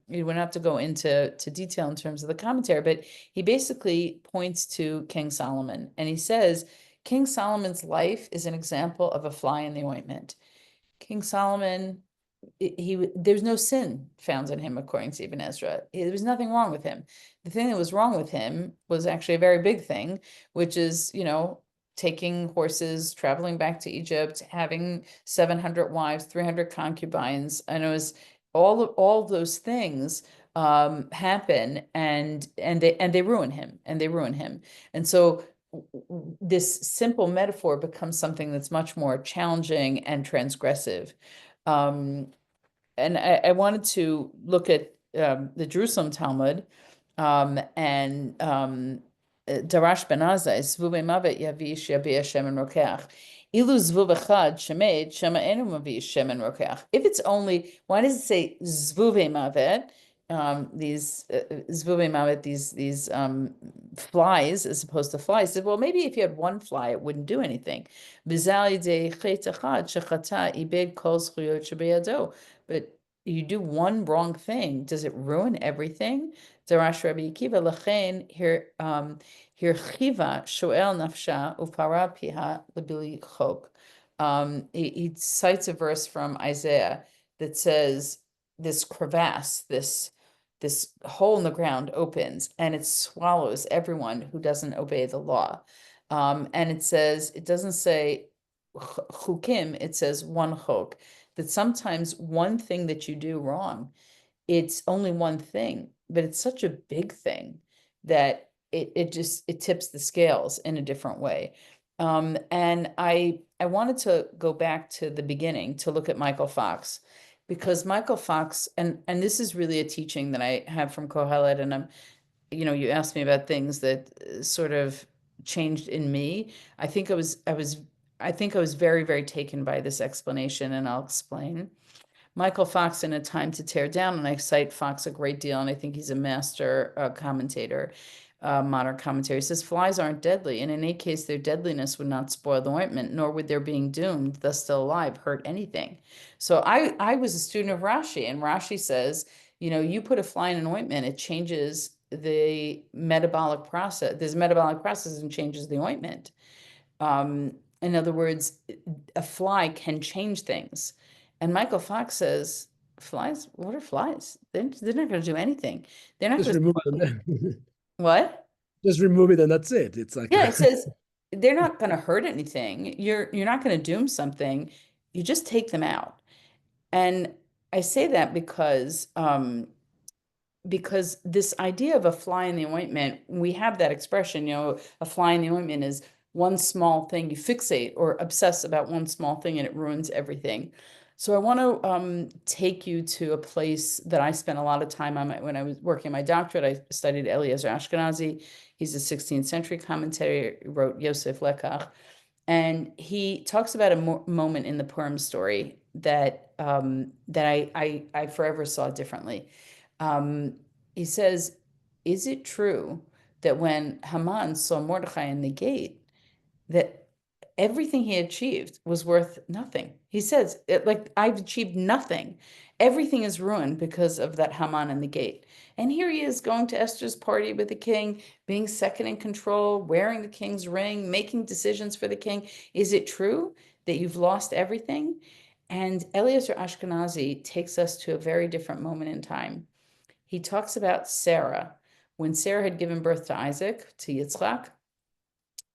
we don't have to go into detail in terms of the commentary, but he basically points to King Solomon. And he says, King Solomon's life is an example of a fly in the ointment. King Solomon, there's no sin found in him, according to Ibn Ezra. There was nothing wrong with him. The thing that was wrong with him was actually a very big thing, which is, taking horses, traveling back to Egypt, having 700 wives, 300 concubines, and it was all those things happen, and they ruin him, and so this simple metaphor becomes something that's much more challenging and transgressive. And I wanted to look at the Jerusalem Talmud and Darash Ben Azai, Zvuve Mavet Yavish Yabia Shemen Rokeach. Ilu Zvuv Echad Shemed Shema Enu Mavish Shemen Rokeach. If it's only, why does it say Zvuve Mavet? These Zvuve Mavet, these flies as opposed to flies. Well, maybe if you had one fly, it wouldn't do anything. Bizali de Chet Echad Shechata Ibed Kol Zchuyot Shebeyado. But you do one wrong thing, does it ruin everything? Darash Rabbi Akiva Lachen here chiva shoel nafsha upara piha lebili chok. He cites a verse from Isaiah that says this crevasse, this hole in the ground opens and it swallows everyone who doesn't obey the law. And it says, it doesn't say chukim, it says one chok, that sometimes one thing that you do wrong, it's only one thing, but it's such a big thing that it tips the scales in a different way. And I wanted to go back to the beginning to look at Michael Fox, because Michael Fox, and this is really a teaching that I have from Kohelet, and you asked me about things that sort of changed in me. I think I was very, very taken by this explanation, and I'll explain. Michael Fox in A Time to Tear Down, and I cite Fox a great deal, and I think he's a master commentator, modern commentator. He says, flies aren't deadly, and in any case, their deadliness would not spoil the ointment, nor would their being doomed, thus still alive, hurt anything. So I was a student of Rashi, and Rashi says, you put a fly in an ointment, it changes the metabolic process. There's a metabolic process and changes the ointment. In other words, a fly can change things. And Michael Fox says, flies, what are flies? They're not going to do anything. They're not Just going remove to. it. What? Just remove it and that's it. It's like, yeah, it says they're not going to hurt anything. You're not going to doom something. You just take them out. And I say that because this idea of a fly in the ointment, we have that expression, a fly in the ointment is one small thing. You fixate or obsess about one small thing and it ruins everything. So I want to take you to a place that I spent a lot of time on when I was working my doctorate. I studied Eliezer Ashkenazi. He's a 16th century commentator, wrote Yosef Lekach. And he talks about a moment in the Purim story that I forever saw differently. He says, is it true that when Haman saw Mordechai in the gate, that everything he achieved was worth nothing? He says, I've achieved nothing. Everything is ruined because of that Haman in the gate. And here he is going to Esther's party with the king, being second in control, wearing the king's ring, making decisions for the king. Is it true that you've lost everything? And Eliezer Ashkenazi takes us to a very different moment in time. He talks about Sarah, when Sarah had given birth to Isaac, to Yitzchak,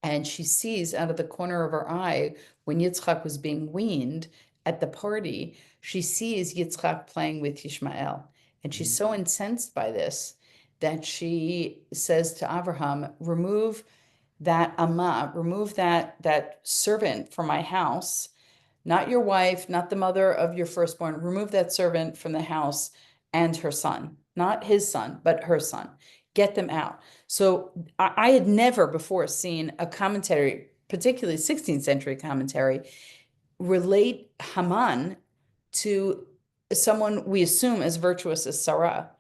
and she sees out of the corner of her eye, when Yitzchak was being weaned at the party, she sees Yitzchak playing with Ishmael. And she's so incensed by this that she says to Abraham, remove that Amma, remove that servant from my house, not your wife, not the mother of your firstborn. Remove that servant from the house and her son, not his son, but her son. Get them out. So I had never before seen a commentary, particularly 16th century commentary, relate Haman to someone we assume as virtuous as Sarah.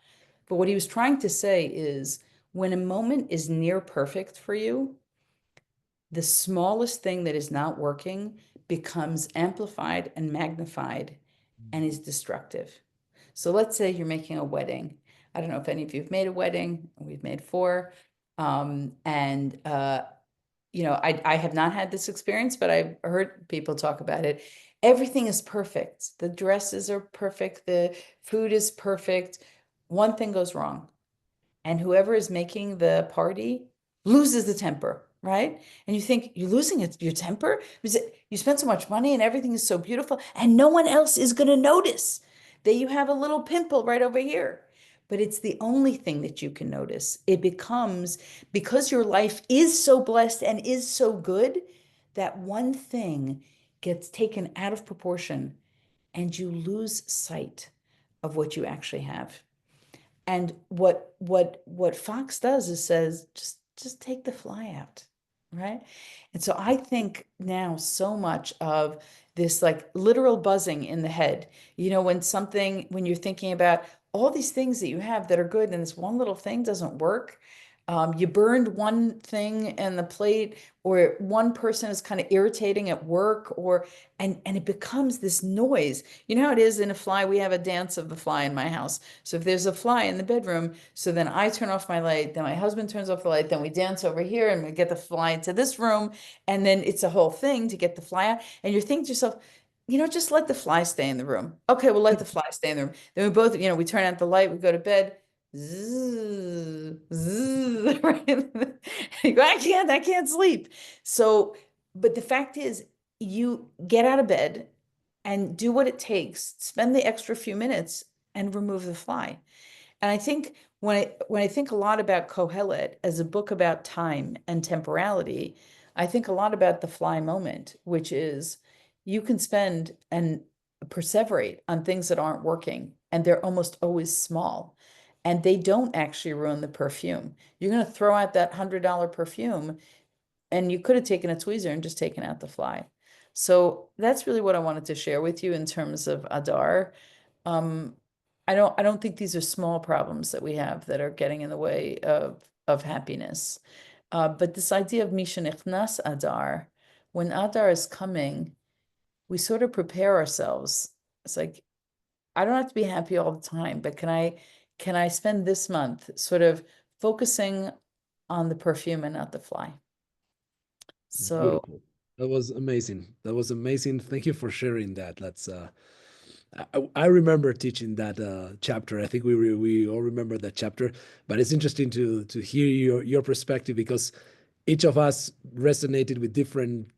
But what he was trying to say is when a moment is near perfect for you, the smallest thing that is not working becomes amplified and magnified and is destructive. So let's say you're making a wedding. I don't know if any of you have made a wedding. We've made 4. I have not had this experience, but I've heard people talk about it. Everything is perfect. The dresses are perfect. The food is perfect. One thing goes wrong, and whoever is making the party loses the temper, right? And you think you're losing your temper because you spent so much money and everything is so beautiful, and no one else is going to notice that you have a little pimple right over here. But it's the only thing that you can notice. It becomes, because your life is so blessed and is so good, that one thing gets taken out of proportion and you lose sight of what you actually have. And what Fox does is says, just take the fly out, right? And so I think now so much of this like literal buzzing in the head, when you're thinking about all these things that you have that are good and this one little thing doesn't work, you burned one thing in the plate, or one person is kind of irritating at work, and it becomes this noise. You know how it is in a fly? We have a dance of the fly in my house. So if there's a fly in the bedroom, so then I turn off my light, then my husband turns off the light, then we dance over here and we get the fly into this room, and then it's a whole thing to get the fly out. And you're thinking to yourself, just let the fly stay in the room. Okay, we'll let the fly stay in the room. Then we both, we turn out the light, we go to bed. Zzz, zzz, right? I can't sleep. So, but the fact is, you get out of bed and do what it takes, spend the extra few minutes and remove the fly. And I think when I think a lot about Kohelet as a book about time and temporality, I think a lot about the fly moment, which is you can spend and perseverate on things that aren't working, and they're almost always small. And they don't actually ruin the perfume. You're going to throw out that $100 perfume, and you could have taken a tweezer and just taken out the fly. So that's really what I wanted to share with you in terms of Adar. I don't think these are small problems that we have that are getting in the way of happiness. But this idea of Mishanichnas Adar, when Adar is coming, we sort of prepare ourselves. It's like, I don't have to be happy all the time, but can I spend this month sort of focusing on the perfume and not the fly? So beautiful. That was amazing. That was amazing. Thank you for sharing that. I remember teaching that chapter. I think we all remember that chapter, but it's interesting to hear your perspective, because each of us resonated with different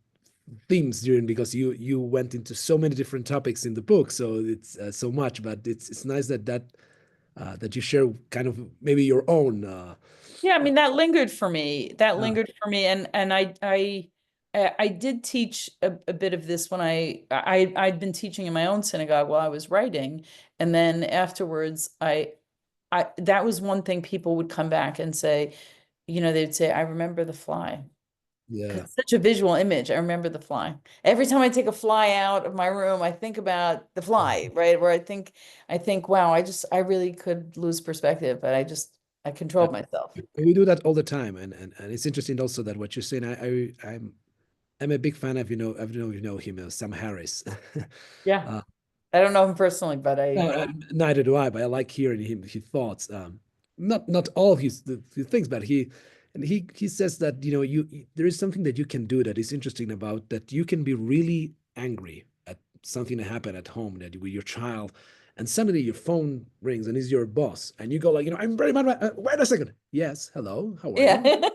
themes because you went into so many different topics in the book. So it's so much, but it's nice that you share kind of maybe your own. yeah, I mean, that lingered for me. And I did teach a bit of this when I'd been teaching in my own synagogue while I was writing, and then afterwards that was one thing people would come back and say, they'd say, I remember the fly. Yeah. It's such a visual image. I remember the fly. Every time I take a fly out of my room, I think about the fly, right? Where I think, wow, I really could lose perspective, but I controlled myself. We do that all the time, and it's interesting also that what you're saying. I'm a big fan of I don't know if you know him, Sam Harris. Yeah, I don't know him personally, but neither do I. But I like hearing his thoughts. Not all of his things, but he says that there is something that you can do that is interesting about that. You can be really angry at something that happened at home with your child, and suddenly your phone rings and it's your boss, and you go like, I'm very mad. Wait a second. Yes, hello. How are you?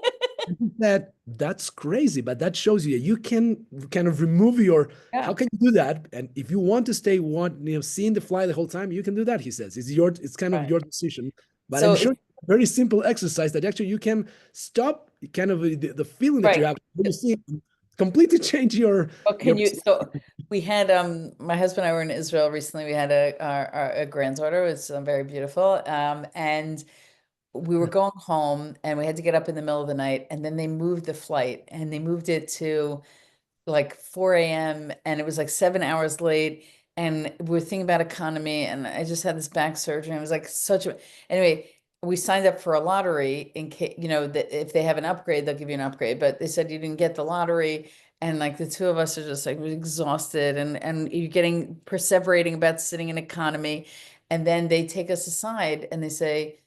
That's crazy, but that shows you can kind of remove how can you do that? And if you want to stay seeing the fly the whole time, you can do that. He says it's kind of your decision. But I'm sure it's a very simple exercise that actually you can stop kind of the feeling that you have when you see completely change your. Oh, can your you, so we had, my husband and I were in Israel recently. We had a granddaughter. It's very beautiful. And we were going home and we had to get up in the middle of the night, and then they moved the flight and they moved it to like 4 a.m. and it was like 7 hours late. And we were thinking about economy, and I just had this back surgery. And it was like anyway, we signed up for a lottery in case, you know, that if they have an upgrade, they'll give you an upgrade. But they said you didn't get the lottery. And like the two of us are just like exhausted, and you're getting perseverating about sitting in economy. And then they take us aside and they say,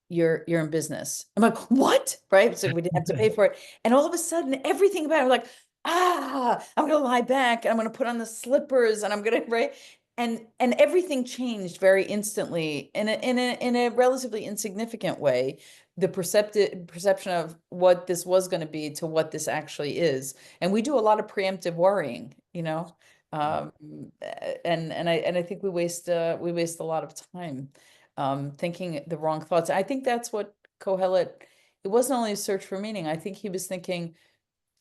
you're in business. I'm like, what? Right? So we didn't have to pay for it. And all of a sudden, everything about it, like, I'm gonna lie back and I'm gonna put on the slippers and I'm gonna, right? And everything changed very instantly in a relatively insignificant way. The perception of what this was going to be to what this actually is. And we do a lot of preemptive worrying, you know. And I think we waste a lot of time thinking the wrong thoughts. I think that's what Kohelet, it wasn't only a search for meaning. I think he was thinking,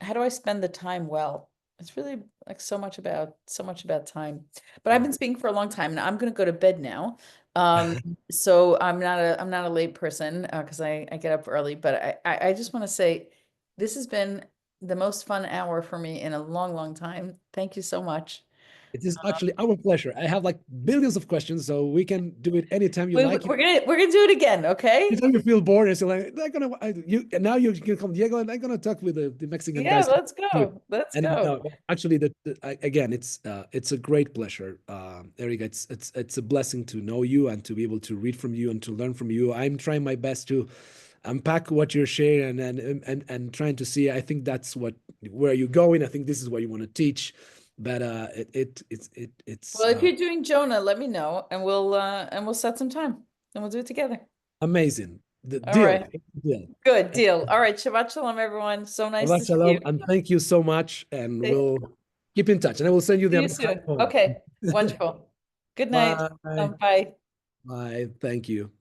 how do I spend the time well? It's really like so much about time. But I've been speaking for a long time, and I'm going to go to bed now. So I'm not a late person because I get up early. But I just want to say this has been the most fun hour for me in a long, long time. Thank you so much. It is actually our pleasure. I have like billions of questions, so we can do it anytime you like. We're gonna do it again, okay? Anytime you feel bored, and so like, now you can come, Diego, and I'm gonna talk with the Mexican guys. Yeah, let's go. Let's go. Actually, again, it's a great pleasure, Erica. It's a blessing to know you and to be able to read from you and to learn from you. I'm trying my best to unpack what you're sharing and trying to see. I think that's where you're going. I think this is what you want to teach. But it's well, if you're doing Jonah, let me know, and we'll set some time and we'll do it together. Amazing. All right. Good deal. All right. Shabbat shalom, everyone. So nice Shabbat to shalom, see you. and thank you so much. And we'll keep in touch. And I will send you See the you soon. Okay. Wonderful. Good night. Bye. Bye. Bye. Thank you.